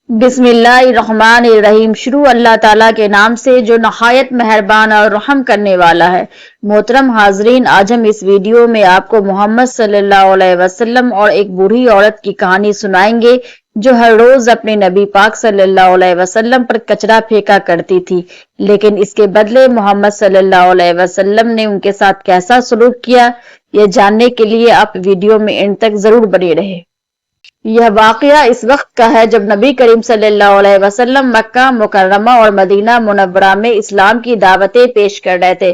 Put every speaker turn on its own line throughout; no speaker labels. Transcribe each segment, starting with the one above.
بسم اللہ الرحمن الرحیم۔ شروع اللہ تعالیٰ کے نام سے جو نہایت مہربان اور رحم کرنے والا ہے۔ محترم حاضرین، آج ہم اس ویڈیو میں آپ کو محمد صلی اللہ علیہ وسلم اور ایک بوڑھی عورت کی کہانی سنائیں گے جو ہر روز اپنے نبی پاک صلی اللہ علیہ وسلم پر کچرا پھینکا کرتی تھی، لیکن اس کے بدلے محمد صلی اللہ علیہ وسلم نے ان کے ساتھ کیسا سلوک کیا، یہ جاننے کے لیے آپ ویڈیو میں اینڈ تک ضرور بنے رہے۔ یہ واقعہ اس وقت کا ہے جب نبی کریم صلی اللہ علیہ وسلم مکہ مکرمہ اور مدینہ منورہ میں اسلام کی دعوتیں پیش کر رہے تھے۔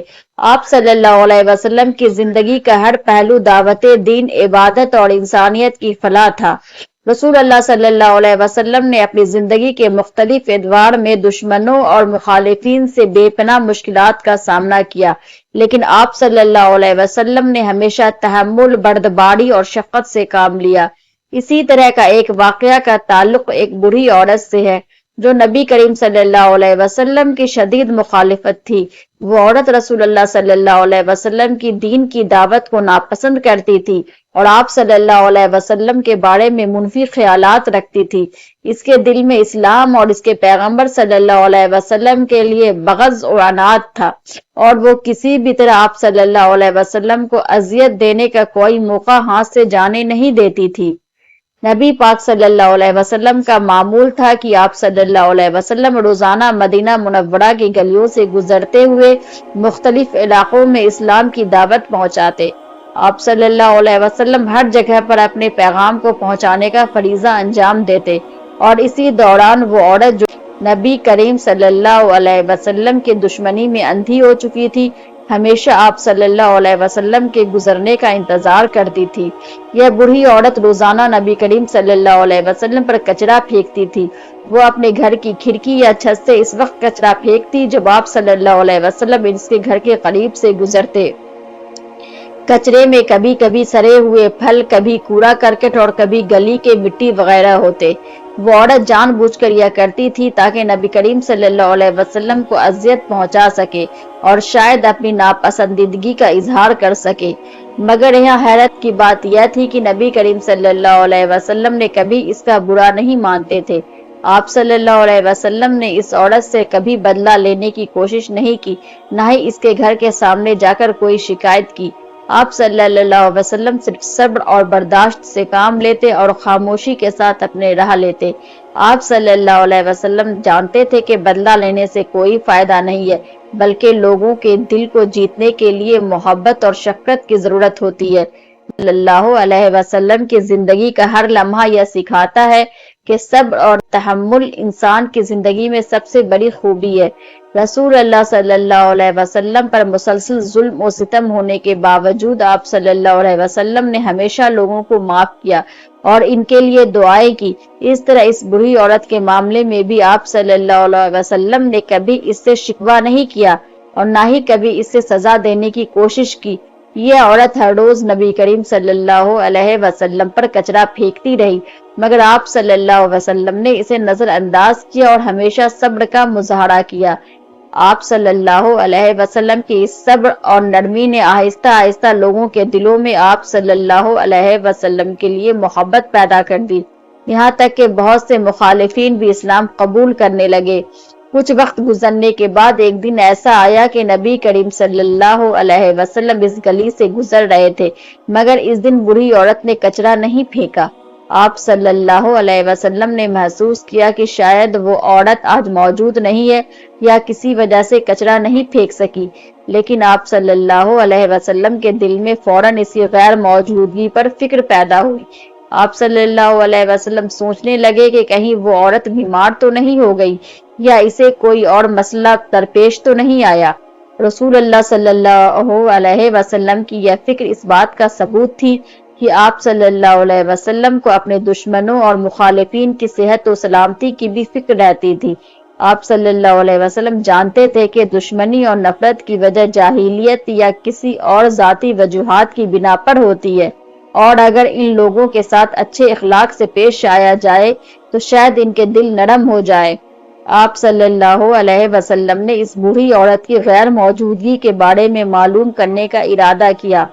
آپ صلی اللہ علیہ وسلم کی زندگی کا ہر پہلو دعوت دین، عبادت اور انسانیت کی فلاح تھا۔ رسول اللہ صلی اللہ علیہ وسلم نے اپنی زندگی کے مختلف ادوار میں دشمنوں اور مخالفین سے بے پناہ مشکلات کا سامنا کیا، لیکن آپ صلی اللہ علیہ وسلم نے ہمیشہ تحمل، بردباری اور شفقت سے کام لیا۔ اسی طرح کا ایک واقعہ کا تعلق ایک بوڑھی عورت سے ہے جو نبی کریم صلی اللہ علیہ وسلم کی شدید مخالفت تھی۔ وہ عورت رسول اللہ صلی اللہ علیہ وسلم کی دین کی دعوت کو ناپسند کرتی تھی اور آپ صلی اللہ علیہ وسلم کے بارے میں منفی خیالات رکھتی تھی۔ اس کے دل میں اسلام اور اس کے پیغمبر صلی اللہ علیہ وسلم کے لیے بغض اور عناد تھا، اور وہ کسی بھی طرح آپ صلی اللہ علیہ وسلم کو اذیت دینے کا کوئی موقع ہاتھ سے جانے نہیں دیتی تھی۔ نبی پاک صلی اللہ علیہ وسلم کا معمول تھا کہ آپ صلی اللہ علیہ وسلم روزانہ مدینہ منورہ کی گلیوں سے گزرتے ہوئے مختلف علاقوں میں اسلام کی دعوت پہنچاتے۔ آپ صلی اللہ علیہ وسلم ہر جگہ پر اپنے پیغام کو پہنچانے کا فریضہ انجام دیتے، اور اسی دوران وہ عورت جو نبی کریم صلی اللہ علیہ وسلم کے دشمنی میں اندھی ہو چکی تھی، ہمیشہ آپ صلی اللہ علیہ وسلم کے گزرنے کا انتظار کرتی تھی۔ یہ بوڑھی عورت روزانہ نبی کریم صلی اللہ علیہ وسلم پر کچرا پھینکتی تھی۔ وہ اپنے گھر کی کھڑکی یا چھت سے اس وقت کچرا پھینکتی جب آپ صلی اللہ علیہ وسلم اس کے گھر کے قریب سے گزرتے۔ کچرے میں کبھی کبھی سڑے ہوئے پھل، کبھی کوڑا کرکٹ اور کبھی گلی کے مٹی وغیرہ ہوتے۔ وہ عورت جان بوجھ کر یہ کرتی تھی تاکہ نبی کریم صلی اللہ علیہ وسلم کو اذیت پہنچا سکے اور شاید اپنی ناپسندیدگی کا اظہار کر سکے۔ مگر یہاں حیرت کی بات یہ تھی کہ نبی کریم صلی اللہ علیہ وسلم نے کبھی اس کا برا نہیں مانتے تھے۔ آپ صلی اللہ علیہ وسلم نے اس عورت سے کبھی بدلہ لینے کی کوشش نہیں کی، نہ ہی اس کے گھر کے سامنے جا کر کوئی شکایت کی۔ آپ صلی اللہ علیہ وسلم صرف صبر اور برداشت سے کام لیتے اور خاموشی کے ساتھ اپنے راہ لیتے۔ آپ صلی اللہ علیہ وسلم جانتے تھے کہ بدلہ لینے سے کوئی فائدہ نہیں ہے، بلکہ لوگوں کے دل کو جیتنے کے لیے محبت اور شفقت کی ضرورت ہوتی ہے۔ صلی اللہ علیہ وسلم کی زندگی کا ہر لمحہ یہ سکھاتا ہے کہ صبر اور تحمل انسان کی زندگی میں سب سے بڑی خوبی ہے۔ رسول اللہ صلی اللہ علیہ وسلم پر مسلسل ظلم و ستم ہونے کے باوجود آپ صلی اللہ علیہ وسلم نے ہمیشہ لوگوں کو معاف کیا اور ان کے لیے دعائیں کی۔ اس طرح اس بری عورت کے معاملے میں بھی آپ صلی اللہ علیہ وسلم نے کبھی اس سے شکوہ نہیں کیا اور نہ ہی کبھی اس سے سزا دینے کی کوشش کی۔ یہ عورت ہر روز نبی کریم صلی اللہ علیہ وسلم پر کچرا پھینکتی رہی، مگر آپ صلی اللہ علیہ وسلم نے اسے نظر انداز کیا اور ہمیشہ صبر کا مظاہرہ کیا۔ آپ صلی اللہ علیہ وسلم کی اس صبر اور نرمی نے آہستہ آہستہ لوگوں کے دلوں میں آپ صلی اللہ علیہ وسلم کے لیے محبت پیدا کر دی، یہاں تک کہ بہت سے مخالفین بھی اسلام قبول کرنے لگے۔ کچھ وقت گزرنے کے بعد ایک دن ایسا آیا کہ نبی کریم صلی اللہ علیہ وسلم اس گلی سے گزر رہے تھے، مگر اس دن بری عورت نے کچرا نہیں پھینکا۔ آپ صلی اللہ علیہ وسلم نے محسوس کیا کہ شاید وہ عورت آج موجود نہیں ہے یا کسی وجہ سے کچرا نہیں پھینک سکی، لیکن آپ صلی اللہ علیہ وسلم کے دل میں فوراً اسی غیر موجودگی پر فکر پیدا ہوئی۔ آپ صلی اللہ علیہ وسلم سوچنے لگے کہ کہیں وہ عورت بیمار تو نہیں ہو گئی یا اسے کوئی اور مسئلہ درپیش تو نہیں آیا۔ رسول اللہ صلی اللہ علیہ وسلم کی یہ فکر اس بات کا ثبوت تھی کہ آپ صلی اللہ علیہ وسلم کو اپنے دشمنوں اور مخالفین کی صحت و سلامتی کی بھی فکر رہتی تھی۔ آپ صلی اللہ علیہ وسلم جانتے تھے کہ دشمنی اور نفرت کی وجہ جاہلیت یا کسی اور ذاتی وجوہات کی بنا پر ہوتی ہے، اور اگر ان لوگوں کے ساتھ اچھے اخلاق سے پیش آیا جائے تو شاید ان کے دل نرم ہو جائے۔ آپ صلی اللہ علیہ وسلم نے اس بوڑھی عورت کی غیر موجودگی کے بارے میں معلوم کرنے کا ارادہ کیا۔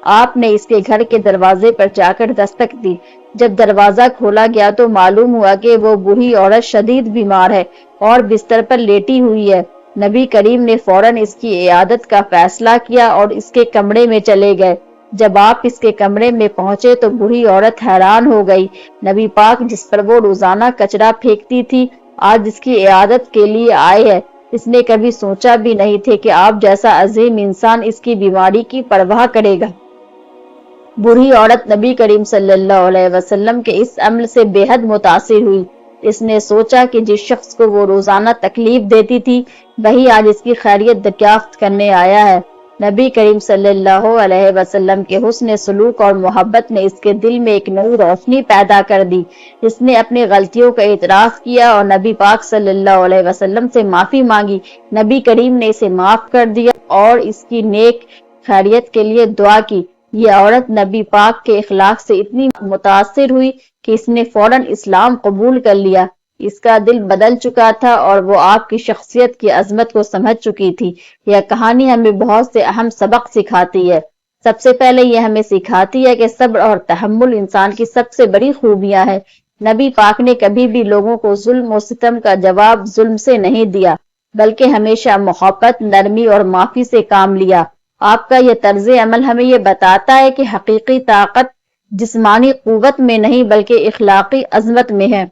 آپ نے اس کے گھر کے دروازے پر جا کر دستک دی۔ جب دروازہ کھولا گیا تو معلوم ہوا کہ وہ بوڑھی عورت شدید بیمار ہے اور بستر پر لیٹی ہوئی ہے۔ نبی کریم نے فوراً اس کی عیادت کا فیصلہ کیا اور اس کے کمرے میں چلے گئے۔ جب آپ اس کے کمرے میں پہنچے تو بوڑھی عورت حیران ہو گئی۔ نبی پاک جس پر وہ روزانہ کچرا پھینکتی تھی آج اس کی عیادت کے لیے آئے ہے۔ اس نے کبھی سوچا بھی نہیں تھے کہ آپ جیسا عظیم انسان اس کی بیماری کی پرواہ کرے گا۔ بوڑھی عورت نبی کریم صلی اللہ علیہ وسلم کے اس عمل سے بے حد متاثر ہوئی۔ اس نے سوچا کہ جس شخص کو وہ روزانہ تکلیف دیتی تھی وہی آج اس کی خیریت دریافت کرنے آیا ہے۔ نبی کریم صلی اللہ علیہ وسلم کے حسن سلوک اور محبت نے اس کے دل میں ایک نئی روشنی پیدا کر دی۔ اس نے اپنی غلطیوں کا اعتراف کیا اور نبی پاک صلی اللہ علیہ وسلم سے معافی مانگی۔ نبی کریم نے اسے معاف کر دیا اور اس کی نیک خیریت کے لیے دعا کی۔ یہ عورت نبی پاک کے اخلاق سے اتنی متاثر ہوئی کہ اس نے فوراً اسلام قبول کر لیا۔ اس کا دل بدل چکا تھا اور وہ آپ کی شخصیت کی عظمت کو سمجھ چکی تھی۔ یہ کہانی ہمیں بہت سے اہم سبق سکھاتی ہے۔ سب سے پہلے یہ ہمیں سکھاتی ہے کہ صبر اور تحمل انسان کی سب سے بڑی خوبیاں ہیں۔ نبی پاک نے کبھی بھی لوگوں کو ظلم و ستم کا جواب ظلم سے نہیں دیا بلکہ ہمیشہ محبت، نرمی اور معافی سے کام لیا۔ آپ کا یہ طرز عمل ہمیں یہ بتاتا ہے کہ حقیقی طاقت جسمانی قوت میں نہیں بلکہ اخلاقی عظمت میں ہے۔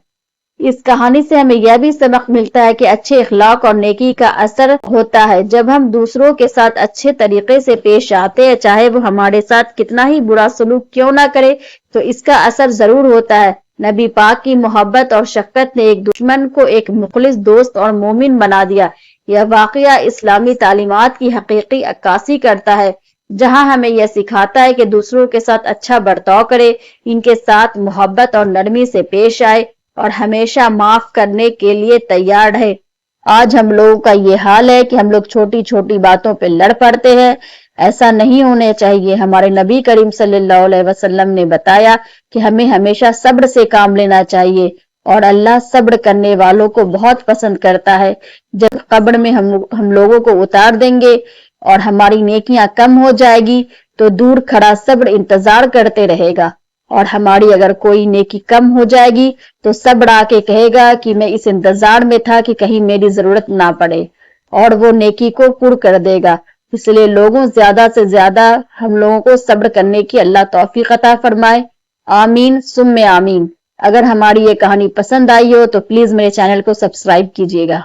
اس کہانی سے ہمیں یہ بھی سبق ملتا ہے کہ اچھے اخلاق اور نیکی کا اثر ہوتا ہے۔ جب ہم دوسروں کے ساتھ اچھے طریقے سے پیش آتے ہیں چاہے وہ ہمارے ساتھ کتنا ہی برا سلوک کیوں نہ کرے تو اس کا اثر ضرور ہوتا ہے۔ نبی پاک کی محبت اور شفقت نے ایک دشمن کو ایک مخلص دوست اور مومن بنا دیا۔ یہ واقعہ اسلامی تعلیمات کی حقیقی عکاسی کرتا ہے جہاں ہمیں یہ سکھاتا ہے کہ دوسروں کے ساتھ اچھا برتاؤ کرے، ان کے ساتھ محبت اور نرمی سے پیش آئے اور ہمیشہ معاف کرنے کے لیے تیار رہے۔ آج ہم لوگوں کا یہ حال ہے کہ ہم لوگ چھوٹی چھوٹی باتوں پہ لڑ پڑتے ہیں۔ ایسا نہیں ہونے چاہیے۔ ہمارے نبی کریم صلی اللہ علیہ وسلم نے بتایا کہ ہمیں ہمیشہ صبر سے کام لینا چاہیے اور اللہ صبر کرنے والوں کو بہت پسند کرتا ہے۔ جب قبر میں ہم لوگوں کو اتار دیں گے اور ہماری نیکیاں کم ہو جائے گی تو دور کھڑا صبر انتظار کرتے رہے گا، اور ہماری اگر کوئی نیکی کم ہو جائے گی تو صبر آ کے کہے گا کہ میں اس انتظار میں تھا کہ کہیں میری ضرورت نہ پڑے، اور وہ نیکی کو پر کر دے گا۔ اس لیے لوگوں زیادہ سے زیادہ ہم لوگوں کو صبر کرنے کی اللہ توفیق عطا فرمائے۔ آمین ثم آمین۔ اگر ہماری یہ کہانی پسند آئی ہو تو پلیز میرے چینل کو سبسکرائب کیجیے گا۔